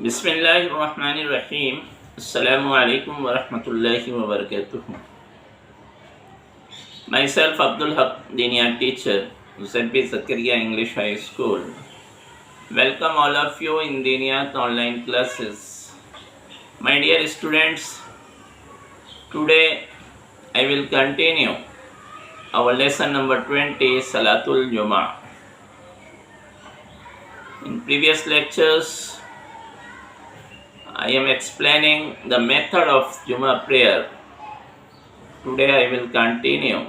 بسم اللہ الرحمن الرحیم. السلام علیکم ورحمۃ اللہ وبرکاتہ. Myself Abdul Haq, Diniya teacher, ZB Zakaria English High School. Welcome all of you in Diniyat online classes. My dear students, today I will continue our lesson number 20, Salatul Jummah. In previous lectures, I am explaining the method of Jummah prayer. Today I will continue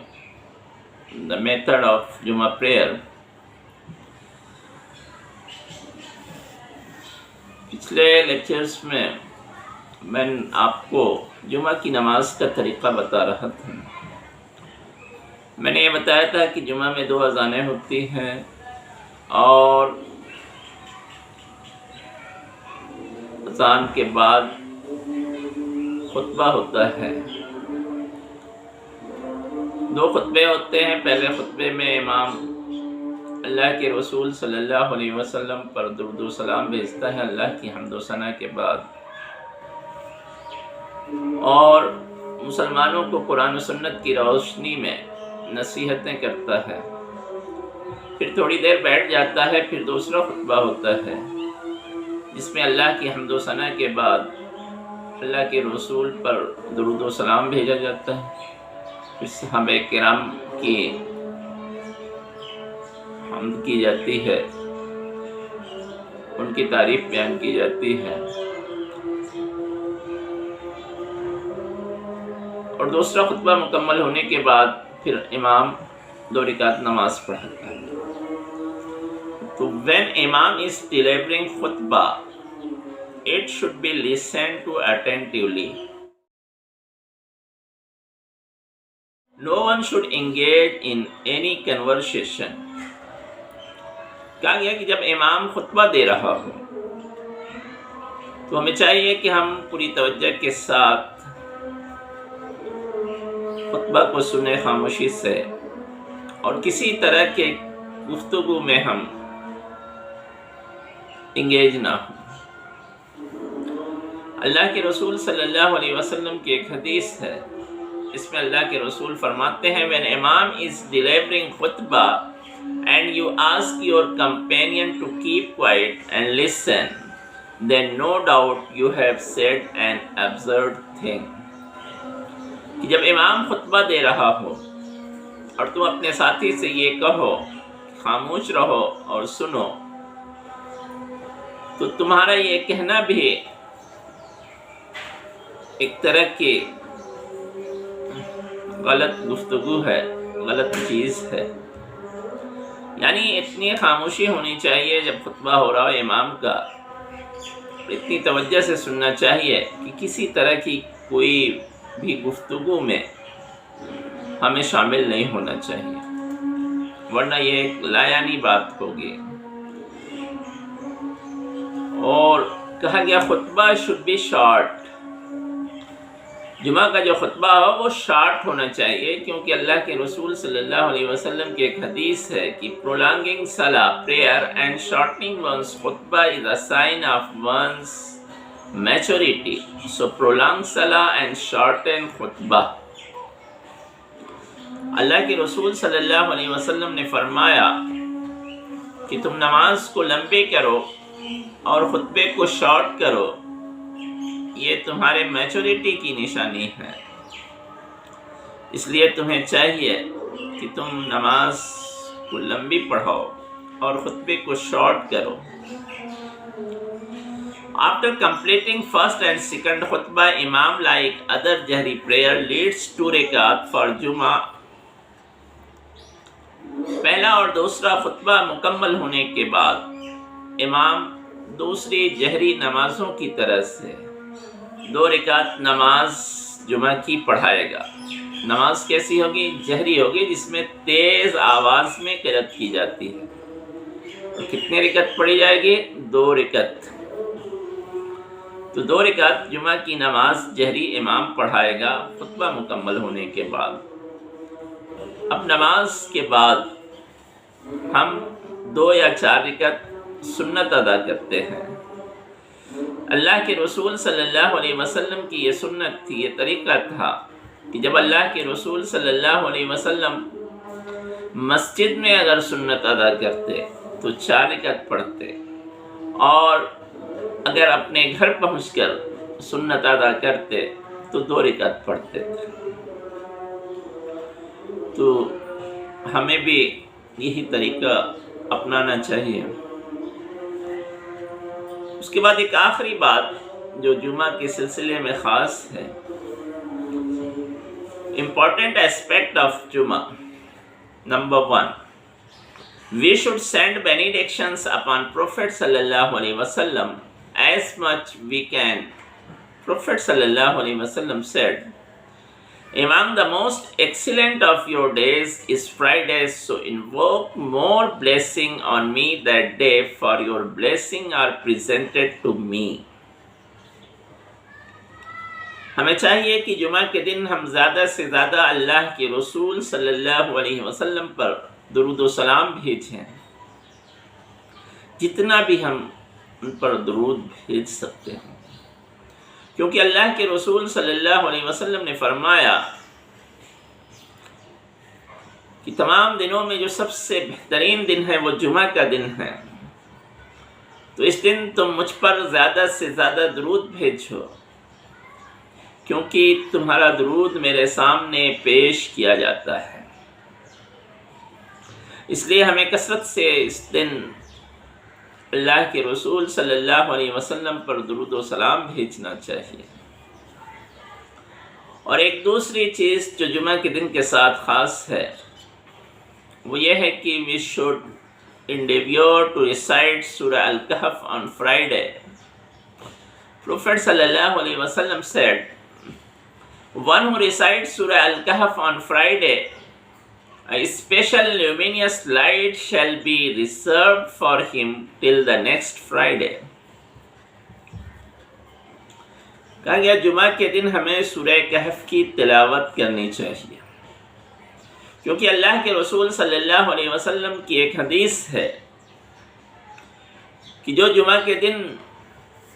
the method of Jummah prayer. پچھلے lectures میں میں آپ کو جمعہ کی نماز کا طریقہ بتا رہا تھا. میں نے یہ بتایا تھا کہ جمعہ میں 2 اذانیں ہوتی ہیں اور اذان کے بعد خطبہ ہوتا ہے. 2 خطبے ہوتے ہیں. پہلے خطبے میں امام اللہ کے رسول صلی اللہ علیہ وسلم پر درود و سلام بھیجتا ہے اللہ کی حمد و ثنا کے بعد، اور مسلمانوں کو قرآن و سنت کی روشنی میں نصیحتیں کرتا ہے. پھر تھوڑی دیر بیٹھ جاتا ہے. پھر دوسرا خطبہ ہوتا ہے جس میں اللہ کی حمد و ثنا کے بعد اللہ کے رسول پر درود و سلام بھیجا جاتا ہے. پھر صحابہ کرام کی حمد کی جاتی ہے، ان کی تعریف بیان کی جاتی ہے، اور دوسرا خطبہ مکمل ہونے کے بعد پھر امام 2 رکعت نماز پڑھاتا ہے. تو when Imam is delivering khutbah, it should be listened to attentively. No one should engage in any conversation. کہا گیا کہ جب امام خطبہ دے رہا ہو تو ہمیں چاہیے کہ ہم پوری توجہ کے ساتھ خطبہ کو سنیں خاموشی سے، اور کسی طرح کے گفتگو میں ہم انگیج نہ ہوں. اللہ کے رسول صلی اللہ علیہ وسلم کی ایک حدیث ہے، اس میں اللہ کے رسول فرماتے ہیں when Imam is delivering khutbah and you ask your companion to keep quiet and listen, then no doubt you have said an absurd thing. کہ جب امام خطبہ دے رہا ہو اور تم اپنے ساتھی سے یہ کہو خاموش رہو اور سنو، تو تمہارا یہ کہنا بھی ایک طرح کی غلط گفتگو ہے، غلط چیز ہے. یعنی اتنی خاموشی ہونی چاہیے جب خطبہ ہو رہا ہو امام کا، اتنی توجہ سے سننا چاہیے کہ کسی طرح کی کوئی بھی گفتگو میں ہمیں شامل نہیں ہونا چاہیے، ورنہ یہ ایک لایانی بات ہوگی. اور کہا گیا خطبہ should be short. جمعہ کا جو خطبہ ہو وہ شارٹ ہونا چاہیے، کیونکہ اللہ کے رسول صلی اللہ علیہ وسلم کی ایک حدیث ہے کہ prolonging salah prayer and shortening one's khutbah is a sign of one's maturity. So prolong salah and shorten khutbah. اللہ کے رسول صلی اللہ علیہ وسلم نے فرمایا کہ تم نماز کو لمبے کرو اور خطبے کو شارٹ کرو، یہ تمہارے میچورٹی کی نشانی ہے. اس لیے تمہیں چاہیے کہ تم نماز کو لمبی پڑھاؤ اور خطبے کو شارٹ کرو. After completing first and second khutbah, Imam, like other jahri prayer, leads 2 rakat for Jummah. پہلا اور دوسرا خطبہ مکمل ہونے کے بعد امام دوسری جہری نمازوں کی طرح سے 2 رکعت نماز جمعہ کی پڑھائے گا. نماز کیسی ہوگی؟ جہری ہوگی، جس میں تیز آواز میں قرأت کی جاتی ہے. اور کتنے رکعت پڑھی جائے گی؟ 2 رکعت. تو 2 رکعت جمعہ کی نماز جہری امام پڑھائے گا خطبہ مکمل ہونے کے بعد. اب نماز کے بعد ہم 2 یا 4 رکعت سنت ادا کرتے ہیں. اللہ کے رسول صلی اللہ علیہ وسلم کی یہ سنت تھی، یہ طریقہ تھا کہ جب اللہ کے رسول صلی اللہ علیہ وسلم مسجد میں اگر سنت ادا کرتے تو 4 رکعت پڑھتے، اور اگر اپنے گھر پہنچ کر سنت ادا کرتے تو 2 رکعت پڑھتے تھے۔ تو ہمیں بھی یہی طریقہ اپنانا چاہیے۔ اس کے بعد ایک آخری بات جو جمعہ کے سلسلے میں خاص ہے، important aspect of Jummah. Number 1, we should send benedictions upon Prophet sallallahu alaihi wasallam as much we can. Prophet sallallahu alaihi wasallam said, "Among the most excellent of your days is Friday, so invoke more blessing on me that day, for your blessing are presented to me." ہمیں چاہیے کہ جمعہ کے دن ہم زیادہ سے زیادہ اللہ کے رسول صلی اللہ علیہ وسلم پر درود و سلام بھیجیں، جتنا بھی ہم ان پر درود بھیج سکتے ہیں، کیونکہ اللہ کے رسول صلی اللہ علیہ وسلم نے فرمایا کہ تمام دنوں میں جو سب سے بہترین دن ہے وہ جمعہ کا دن ہے، تو اس دن تم مجھ پر زیادہ سے زیادہ درود بھیجو، کیونکہ تمہارا درود میرے سامنے پیش کیا جاتا ہے۔ اس لیے ہمیں کثرت سے اس دن اللہ کے رسول صلی اللہ علیہ وسلم پر درود و سلام بھیجنا چاہیے۔ اور ایک دوسری چیز جو جمعہ کے دن کے ساتھ خاص ہے وہ یہ ہے کہ we should endeavor to recite Surah Al-Kahf on Friday. Prophet sallallahu alaihi wasallam said, "One who recites Surah Al-Kahf on Friday, a special luminous light shall be reserved for him till the next Friday." کہا گیا جمعہ کے دن ہمیں سورہ کہف کی تلاوت کرنی چاہیے، کیونکہ اللہ کے رسول صلی اللہ علیہ وسلم کی ایک حدیث ہے کہ جو جمعہ کے دن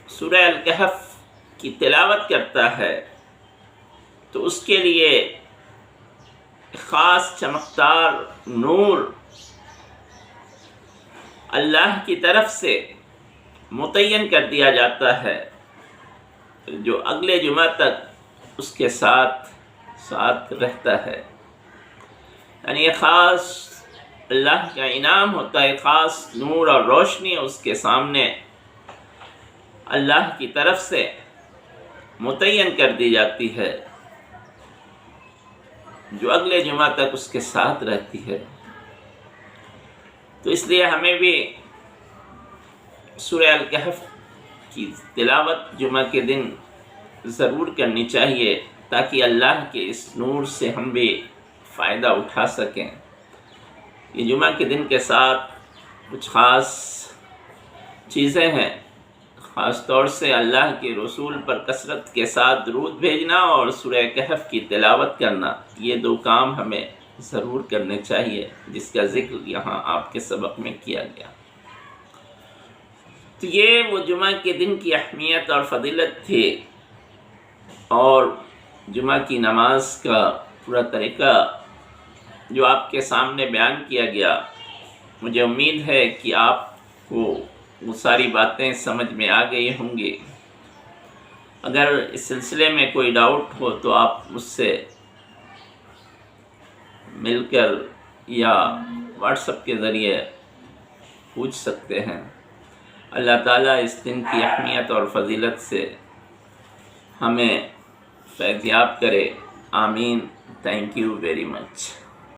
سورہ الکہف کی تلاوت کرتا ہے تو اس کے لیے خاص چمکدار نور اللہ کی طرف سے متعین کر دیا جاتا ہے، جو اگلے جمعہ تک اس کے ساتھ رہتا ہے۔ یعنی یہ خاص اللہ کا انعام ہوتا ہے، خاص نور اور روشنی اس کے سامنے اللہ کی طرف سے متعین کر دی جاتی ہے، جو اگلے جمعہ تک اس کے ساتھ رہتی ہے۔ تو اس لیے ہمیں بھی سورہ الکہف کی تلاوت جمعہ کے دن ضرور کرنی چاہیے، تاکہ اللہ کے اس نور سے ہم بھی فائدہ اٹھا سکیں۔ یہ جمعہ کے دن کے ساتھ کچھ خاص چیزیں ہیں، خاص طور سے اللہ کے رسول پر کثرت کے ساتھ درود بھیجنا اور سورہ کہف کی تلاوت کرنا، یہ 2 کام ہمیں ضرور کرنے چاہیے، جس کا ذکر یہاں آپ کے سبق میں کیا گیا۔ تو یہ وہ جمعہ کے دن کی اہمیت اور فضیلت تھی، اور جمعہ کی نماز کا پورا طریقہ جو آپ کے سامنے بیان کیا گیا، مجھے امید ہے کہ آپ کو وہ ساری باتیں سمجھ میں آ گئی ہوں گی۔ اگر اس سلسلے میں کوئی ڈاؤٹ ہو تو آپ مجھ سے مل کر یا واٹس ایپ کے ذریعے پوچھ سکتے ہیں۔ اللہ تعالیٰ اس دن کی اہمیت اور فضیلت سے ہمیں فیض یاب کرے، آمین۔ Thank you very much.